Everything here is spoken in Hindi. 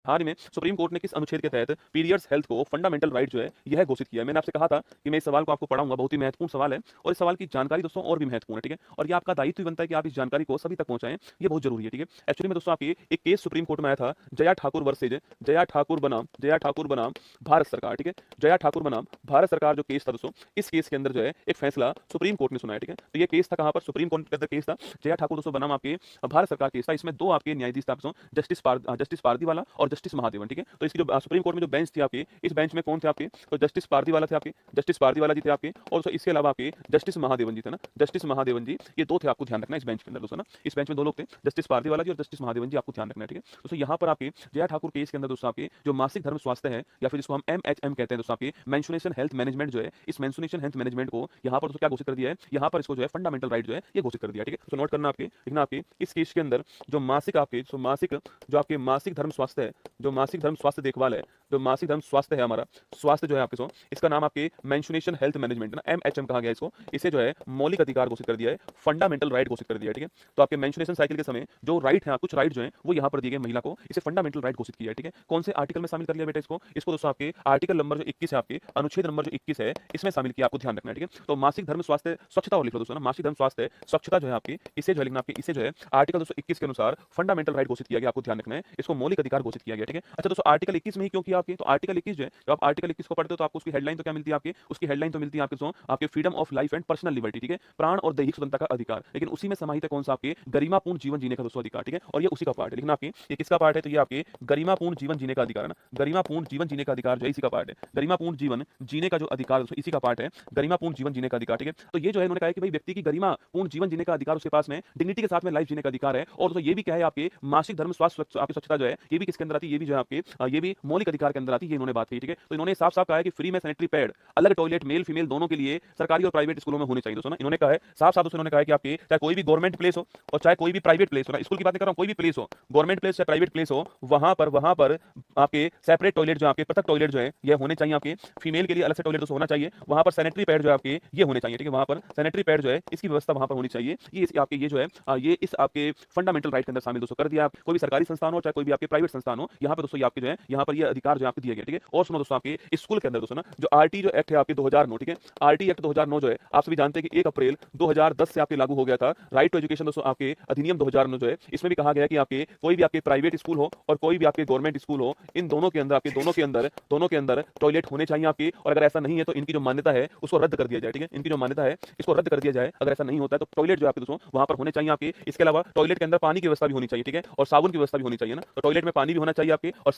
हाल ही में सुप्रीम कोर्ट ने किस अनुच्छेद के तहत पीरियड्स हेल्थ को फंडामेंटल राइट जो है यह घोषित किया है। मैंने आपसे कहा था कि मैं इस सवाल को आपको पढ़ाऊंगा, बहुत ही महत्वपूर्ण सवाल है और इस सवाल की जानकारी दोस्तों और भी महत्वपूर्ण है, ठीक है। और ये आपका दायित्व भी बनता है कि आप इस जानकारी को सभी तक पहुंचाएं, ये बहुत जरूरी है, ठीक है। एक्चुअली में दोस्तों आपकी एक केस सुप्रीम कोर्ट में आया था, जया ठाकुर वर्सेज जया ठाकुर बनाम भारत सरकार, ठीक है। जया ठाकुर बनाम भारत सरकार जो केस था दोस्तों, इस केस के अंदर जो है एक फैसला सुप्रीम कोर्ट ने सुनाया, ठीक है। तो ये केस था कहां पर, सुप्रीम कोर्ट के अंदर केस था जया ठाकुर दोस्तों बनाम आपके भारत सरकार केस था। इसमें दो आपके न्यायाधीश थे दोस्तों, जस्टिस पारदीवाला और जस्टिस महादेवन, ठीक है। तो इसकी जो सुप्रीम कोर्ट में जो बेंच थी आपकी, इस बेंच में कौन थे आपके, तो जस्टिस पारदीवाला थे आपके, जस्टिस पारदीवाला जी थे आपके, और इसके अलावा आपके जस्टिस महादेवन जी थे ना, जस्टिस महादेवन जी, ये दो थे, आपको ध्यान रखना इस बेंच के अंदर दोस्तों ना। इस बेंच में दो लोग थे, जस्टिस पारदीवाला जी और जस्टिस महादेवन जी, आपको ध्यान रखना है, ठीक है। दोस्तों यहाँ पर आपके जया ठाकुर केस के अंदर दोस्तों आपके जो मासिक धर्म स्वास्थ्य है या फिर जिसको हम MHM कहते हैं दोस्तों, आपके मेंस्ट्रुएशन हेल्थ मैनेजमेंट जो है, इस मेंस्ट्रुएशन हेल्थ मैनेजमेंट को यहाँ पर दोस्तों क्या घोषित कर दिया है, यहाँ पर इसको जो है फंडामेंटल राइट जो है ये घोषित कर दिया, ठीक है। तो नोट करना आपके, लिखना आपके इस केस के अंदर जो मासिक आपके जो आपके मासिक धर्म स्वास्थ्य है, जो मासिक धर्म स्वास्थ्य देखभाल है, जो मासिक धर्म स्वास्थ्य है हमारा स्वास्थ्य जो है आपके सो, इसका नाम आपके मेंस्ट्रुएशन हेल्थ मैनेजमेंट ना MHM कहा गया इसको, इसे जो है मौलिक अधिकार घोषित कर दिया है, फंडामेंटल राइट घोषित कर दिया है, ठीक है। तो आपके मेंस्ट्रुएशन साइकिल के समय जो राइट है, कुछ राइट जो है वो यहाँ पर दिए गए महिला को, इसे फंडामेंटल राइट घोषित किया है, ठीक है। कौन से आर्टिकल में शामिल कर लिया बेटा इसको, इसको दोस्तों आपके आर्टिकल नंबर जो 21 है, आपके अनुच्छेद नंबर जो 21 है, इसमें शामिल किया, आपको ध्यान रखना है, ठीक है। तो मासिक धर्म स्वास्थ्य स्वच्छता और लिख लो दोस्तों ना, मासिक धर्म स्वास्थ्य स्वच्छता जो है आपकी, इसे जो है लिखना आपके, इसे जो है आर्टिकल 221 के अनुसार फंडामेंटल राइट घोषित किया गया, आपको ध्यान रखना है, इसको मौलिक अधिकार घोषित किया गया, ठीक है। अच्छा दोस्तों आर्टिकल 21 में ही क्यों किया आपके, तो आर्टिकल 21 जो है, जब आप आर्टिकल 21 को पढ़ते हो तो आपको उसकी हेडलाइन तो क्या मिलती है आपकी, उसकी हेडलाइन तो मिलती है आपके दोस्तों आपके freedom of life and personal liberty, ठीक है, प्राण और दैहिक स्वतंत्रता का अधिकार, लेकिन उसी में समाहित है कौन सा, आपके गरिमापूर्ण जीवन जीने का दोस्तों अधिकार, ठीक है। और ये उसी का पार्ट है, लिखना आपके ये किसका पार्ट है, तो ये आपके गरिमापूर्ण जीवन जीने का अधिकार है ना, गरिमापूर्ण जीवन जीने का अधिकार जो है इसी का पार्ट है, गरिमापूर्ण जीवन जीने का जो अधिकार दोस्तों इसी का पार्ट है, गरिमापूर्ण जीवन जीने का अधिकार, ठीक है। तो ये जो है इन्होंने कहा है कि भाई व्यक्ति की गरिमापूर्ण जीवन जीने का अधिकार उसके पास में डिग्निटी के साथ में लाइफ जीने का अधिकार है। और दोस्तों ये भी क्या है आपके मासिक धर्म स्वास्थ्य आपकी स्वच्छता जो है ये भी किसके अंदर आती है, ये भी जो है आपके ये भी मौलिक अधिकार के अंदर आती है, ये इन्होंने बात की, ठीक है। तो इन्होंने साफ साफ कहा है कि फ्री में सैनिटरी पैड, अलग टॉयलेट मेल फीमेल दोनों के लिए सरकारी और प्राइवेट स्कूलों में होने चाहिए दोस्तों ना। इन्होंने कहा है साफ साफ दोस्तों, इन्होंने कहा है कि आपके चाहे कोई भी गवर्नमेंट प्लेस हो और चाहे कोई भी प्राइवेट प्लेस हो ना, स्कूल की बात नहीं कर रहा हूं, कोई भी प्लेस हो, गवर्नमेंट प्लेस या प्राइवेट प्लेस हो, वहां पर आपके सेपरेट टॉयलेट जो आपके पृथक टॉयलेट जो है ये होने चाहिए, आपके फीमेल के लिए अलग से टॉयलेट दोस्तों होना चाहिए, वहां पर सैनिटरी पैड जो है आपके ये होने चाहिए, ठीक है। वहां पर सैनिटरी पैड जो है इसकी व्यवस्था वहां पर होनी चाहिए, ये आपके ये जो है ये इस आपके फंडामेंटल राइट के अंदर शामिल दोस्तों कर दिया। आप कोई भी सरकारी संस्थान हो चाहे कोई भी आपके प्राइवेट संस्थान हो, यहाँ पे दोस्तों ये आपके जो है यहाँ पर ये अधिकार जो है आपको दिया गया, ठीक है। और सुनो दोस्तों आपके स्कूल के अंदर दोस्तों ना जो RT जो एक्ट है आपके 2009, ठीक है, RT एक्ट 2009 जो है आप सभी जानते हैं कि 1 अप्रैल 2010 से आपके लागू हो गया था। राइट टू एजुकेशन दोस्तों आपके अधिनियम 2009 जो है इसमें भी कहा गया कि आपके कोई भी आपके प्राइवेट स्कूल हो और कोई भी आपके गवर्नमेंट स्कूल हो, इन दोनों के अंदर आपके दोनों के अंदर टॉयलेट होने चाहिए आपके, और अगर ऐसा नहीं है तो इनकी जो मान्यता है उसको रद्द कर दिया जाए, ठीक है। इनकी जो मान्यता है इसको रद्द कर दिया जाए, अगर ऐसा नहीं होता है तो टॉयलेट जो आपके दोस्तों वहां पर होने चाहिए आपके। इसके अलावा टॉयलेट के अंदर पानी की व्यवस्था भी होनी चाहिए, ठीक है, और साबुन की व्यवस्था भी होनी चाहिए ना, तो टॉयलेट में पानी भी होना चाहिए आपके और